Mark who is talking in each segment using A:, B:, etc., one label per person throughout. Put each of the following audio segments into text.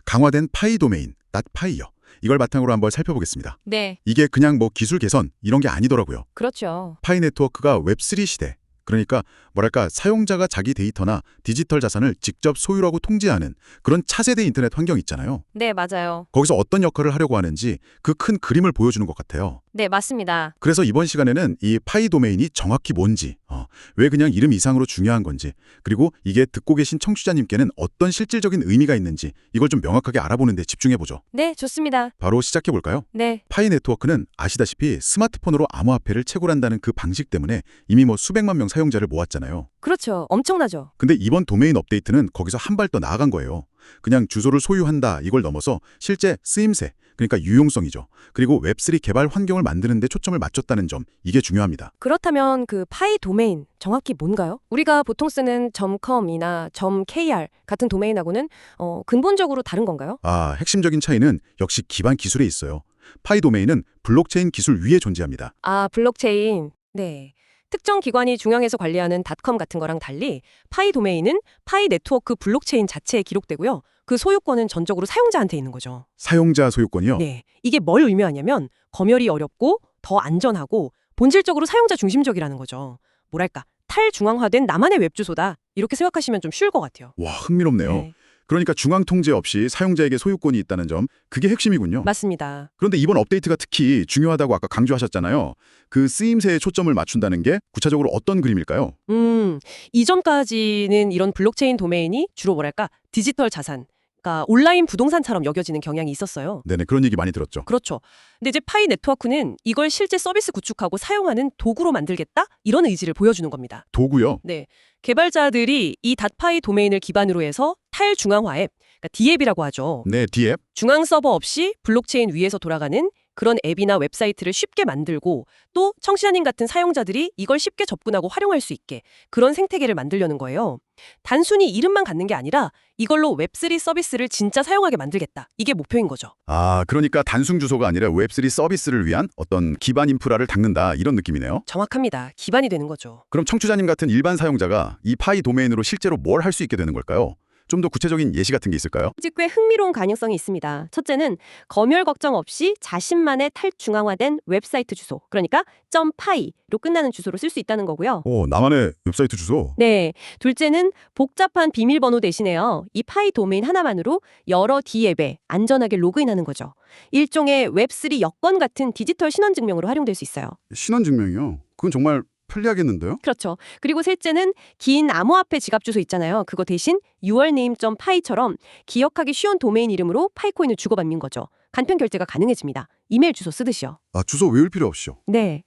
A: 강화된 파이 도메인, .파이요. 이걸 바탕으로 한번 살펴보겠습니다.
B: 네,
A: 이게 그냥 뭐 기술 개선 이런 게 아니더라고요.
B: 그렇죠.
A: 파이 네트워크가 웹3 시대. 그러니까 뭐랄까 사용자가 자기 데이터나 디지털 자산을 직접 소유하고 통제하는 그런 차세대 인터넷 환경 있잖아요.
B: 네, 맞아요.
A: 거기서 어떤 역할을 하려고 하는지 그 큰 그림을 보여주는 것 같아요.
B: 네, 맞습니다.
A: 그래서 이번 시간에는 이 파이 도메인이 정확히 뭔지, 왜 그냥 이름 이상으로 중요한 건지, 그리고 이게 듣고 계신 청취자님께는 어떤 실질적인 의미가 있는지 이걸 좀 명확하게 알아보는 데 집중해보죠.
B: 네, 좋습니다.
A: 바로 시작해볼까요?
B: 네,
A: 파이 네트워크는 아시다시피 스마트폰으로 암호화폐를 채굴한다는 그 방식 때문에 이미 뭐 수백만 명 사용자를 모았잖아요.
B: 그렇죠. 엄청나죠.
A: 근데 이번 도메인 업데이트는 거기서 한 발 더 나아간 거예요. 그냥 주소를 소유한다 이걸 넘어서 실제 쓰임새, 그러니까 유용성이죠. 그리고 웹3 개발 환경을 만드는 데 초점을 맞췄다는 점, 이게 중요합니다.
B: 그렇다면 그 파이 도메인 정확히 뭔가요? 우리가 보통 쓰는 .com이나 .kr 같은 도메인하고는 근본적으로 다른 건가요?
A: 핵심적인 차이는 역시 기반 기술에 있어요. 파이 도메인은 블록체인 기술 위에 존재합니다.
B: 아, 블록체인. 네. 특정 기관이 중앙에서 관리하는 닷컴 같은 거랑 달리 파이 도메인은 파이 네트워크 블록체인 자체에 기록되고요. 그 소유권은 전적으로 사용자한테 있는 거죠.
A: 사용자 소유권이요?
B: 네. 이게 뭘 의미하냐면 검열이 어렵고 더 안전하고 본질적으로 사용자 중심적이라는 거죠. 뭐랄까, 탈중앙화된 나만의 웹 주소다. 이렇게 생각하시면 좀 쉬울 것 같아요.
A: 와, 흥미롭네요.
B: 네.
A: 그러니까 중앙 통제 없이 사용자에게 소유권이 있다는 점, 그게 핵심이군요.
B: 맞습니다.
A: 그런데 이번 업데이트가 특히 중요하다고 아까 강조하셨잖아요. 그 쓰임새에 초점을 맞춘다는 게 구체적으로 어떤 그림일까요?
B: 이전까지는 이런 블록체인 도메인이 주로 뭐랄까, 디지털 자산, 그러니까 온라인 부동산처럼 여겨지는 경향이 있었어요.
A: 네네, 그런 얘기 많이 들었죠.
B: 그렇죠. 근데 이제 파이 네트워크는 이걸 실제 서비스 구축하고 사용하는 도구로 만들겠다? 이런 의지를 보여주는 겁니다.
A: 도구요?
B: 네. 개발자들이 이 닷파이 도메인을 기반으로 해서 탈중앙화 앱, 그러니까 D앱이라고 하죠.
A: 네, D앱.
B: 중앙 서버 없이 블록체인 위에서 돌아가는 그런 앱이나 웹사이트를 쉽게 만들고 또 청취자님 같은 사용자들이 이걸 쉽게 접근하고 활용할 수 있게 그런 생태계를 만들려는 거예요. 단순히 이름만 갖는 게 아니라 이걸로 웹3 서비스를 진짜 사용하게 만들겠다. 이게 목표인 거죠.
A: 그러니까 단순 주소가 아니라 웹3 서비스를 위한 어떤 기반 인프라를 닦는다 이런 느낌이네요.
B: 정확합니다. 기반이 되는 거죠.
A: 그럼 청취자님 같은 일반 사용자가 이 파이 도메인으로 실제로 뭘 할 수 있게 되는 걸까요? 좀 더 구체적인 예시 같은 게 있을까요?
B: 아직 꽤 흥미로운 가능성이 있습니다. 첫째는 검열 걱정 없이 자신만의 탈중앙화된 웹사이트 주소, 그러니까 .py로 끝나는 주소로 쓸 수 있다는 거고요.
A: 나만의 웹사이트 주소?
B: 네, 둘째는 복잡한 비밀번호 대신에요. 이 파이 도메인 하나만으로 여러 D앱에 안전하게 로그인하는 거죠. 일종의 웹3 여권 같은 디지털 신원증명으로 활용될 수 있어요.
A: 신원증명이요? 그건 정말 편리하겠는데요?
B: 그렇죠. 그리고 셋째는 긴 암호화폐 지갑 주소 있잖아요. 그거 대신 yourname.py처럼 기억하기 쉬운 도메인 이름으로 파이코인을 주고받는 거죠. 간편 결제가 가능해집니다. 이메일 주소 쓰듯이요.
A: 주소 외울 필요 없이요?
B: 네.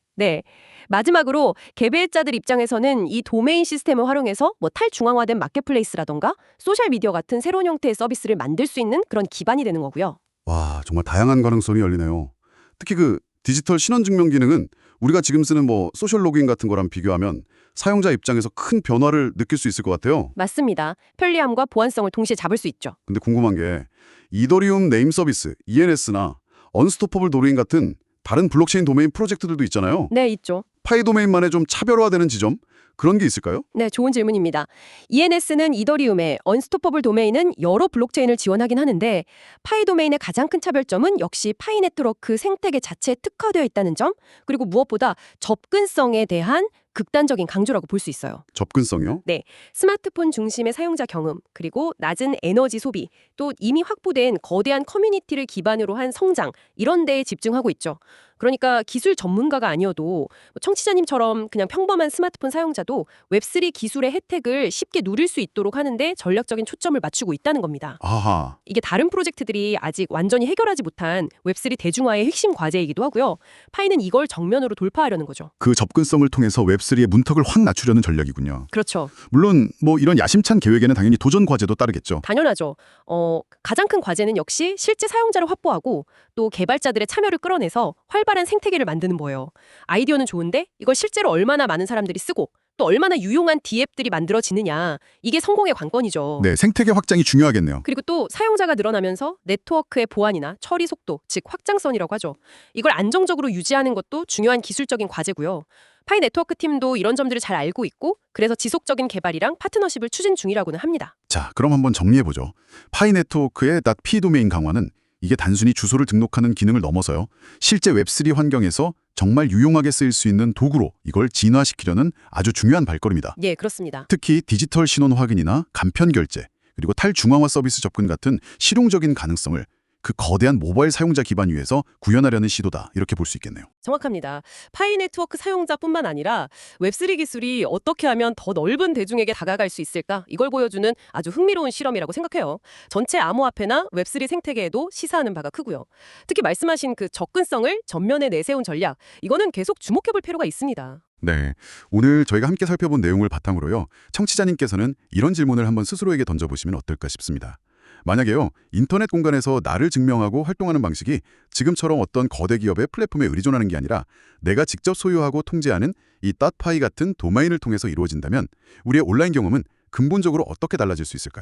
B: 마지막으로 개발자들 입장에서는 이 도메인 시스템을 활용해서 뭐 탈중앙화된 마켓플레이스라던가 소셜미디어 같은 새로운 형태의 서비스를 만들 수 있는 그런 기반이 되는 거고요.
A: 와, 정말 다양한 가능성이 열리네요. 특히 그 디지털 신원증명 기능은 우리가 지금 쓰는 뭐 소셜 로그인 같은 거랑 비교하면 사용자 입장에서 큰 변화를 느낄 수 있을 것 같아요.
B: 맞습니다. 편리함과 보안성을 동시에 잡을 수 있죠.
A: 근데 궁금한 게 이더리움 네임 서비스, ENS나 언스토퍼블 도메인 같은 다른 블록체인 도메인 프로젝트들도 있잖아요.
B: 네, 있죠.
A: 파이 도메인만의 좀 차별화되는 지점? 그런 게 있을까요?
B: 네, 좋은 질문입니다. ENS는 이더리움에, 언스토퍼블 도메인은 여러 블록체인을 지원하긴 하는데 파이 도메인의 가장 큰 차별점은 역시 파이 네트워크 생태계 자체에 특화되어 있다는 점, 그리고 무엇보다 접근성에 대한 극단적인 강조라고 볼 수 있어요.
A: 접근성이요?
B: 네, 스마트폰 중심의 사용자 경험, 그리고 낮은 에너지 소비, 또 이미 확보된 거대한 커뮤니티를 기반으로 한 성장, 이런 데에 집중하고 있죠. 그러니까 기술 전문가가 아니어도 청취자님처럼 그냥 평범한 스마트폰 사용자도 웹3 기술의 혜택을 쉽게 누릴 수 있도록 하는데 전략적인 초점을 맞추고 있다는 겁니다.
A: 아하.
B: 이게 다른 프로젝트들이 아직 완전히 해결하지 못한 웹3 대중화의 핵심 과제이기도 하고요. 파이는 이걸 정면으로 돌파하려는 거죠.
A: 그 접근성을 통해서 웹3의 문턱을 확 낮추려는 전략이군요.
B: 그렇죠.
A: 물론 뭐 이런 야심찬 계획에는 당연히 도전 과제도 따르겠죠.
B: 당연하죠. 가장 큰 과제는 역시 실제 사용자를 확보하고 또 개발자들의 참여를 끌어내서 활발한 생태계를 만드는 거예요. 아이디어는 좋은데 이걸 실제로 얼마나 많은 사람들이 쓰고 또 얼마나 유용한 D앱들이 만들어지느냐, 이게 성공의 관건이죠.
A: 네, 생태계 확장이 중요하겠네요.
B: 그리고 또 사용자가 늘어나면서 네트워크의 보안이나 처리 속도, 즉 확장성이라고 하죠. 이걸 안정적으로 유지하는 것도 중요한 기술적인 과제고요. 파이 네트워크 팀도 이런 점들을 잘 알고 있고 그래서 지속적인 개발이랑 파트너십을 추진 중이라고는 합니다.
A: 자, 그럼 한번 정리해보죠. 파이 네트워크의 .p 도메인 강화는 이게 단순히 주소를 등록하는 기능을 넘어서요. 실제 웹3 환경에서 정말 유용하게 쓰일 수 있는 도구로 이걸 진화시키려는 아주 중요한 발걸음이다.
B: 예, 그렇습니다.
A: 특히 디지털 신원 확인이나 간편 결제, 그리고 탈중앙화 서비스 접근 같은 실용적인 가능성을 그 거대한 모바일 사용자 기반 위에서 구현하려는 시도다. 이렇게 볼 수 있겠네요.
B: 정확합니다. 파이 네트워크 사용자뿐만 아니라 웹3 기술이 어떻게 하면 더 넓은 대중에게 다가갈 수 있을까? 이걸 보여주는 아주 흥미로운 실험이라고 생각해요. 전체 암호화폐나 웹3 생태계에도 시사하는 바가 크고요. 특히 말씀하신 그 접근성을 전면에 내세운 전략, 이거는 계속 주목해볼 필요가 있습니다.
A: 네, 오늘 저희가 함께 살펴본 내용을 바탕으로요. 청취자님께서는 이런 질문을 한번 스스로에게 던져보시면 어떨까 싶습니다. 만약에요, 인터넷 공간에서 나를 증명하고 활동하는 방식이 지금처럼 어떤 거대 기업의 플랫폼에 의존하는 게 아니라 내가 직접 소유하고 통제하는 이 .pi 같은 도메인을 통해서 이루어진다면 우리의 온라인 경험은 근본적으로 어떻게 달라질 수 있을까요?